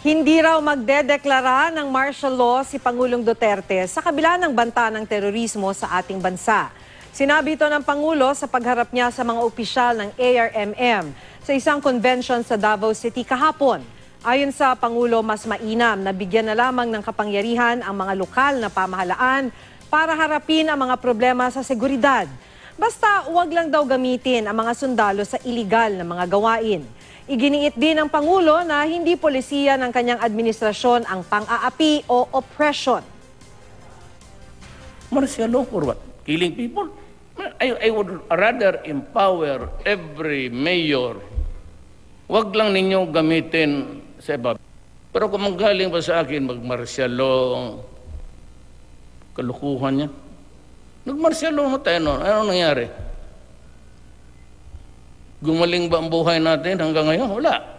Hindi raw magdedeklara ng martial law si Pangulong Duterte sa kabila ng banta ng terorismo sa ating bansa. Sinabi ito ng Pangulo sa pagharap niya sa mga opisyal ng ARMM sa isang convention sa Davao City kahapon. Ayon sa Pangulo, mas mainam na bigyan na lamang ng kapangyarihan ang mga lokal na pamahalaan para harapin ang mga problema sa seguridad. Basta huwag lang daw gamitin ang mga sundalo sa iligal na mga gawain. Iginiit din ng Pangulo na hindi polisiya ng kanyang administrasyon ang pang-aapi o oppression. Martial law for what? Killing people? I would rather empower every mayor. Huwag lang ninyo gamitin sa iba. Pero kung manggaling pa sa akin mag-martial law, kalukuhan niya. Nag-martial law mo tayo noon. Ano nangyari? Gumaling ba ang buhay natin hanggang ngayon? Wala.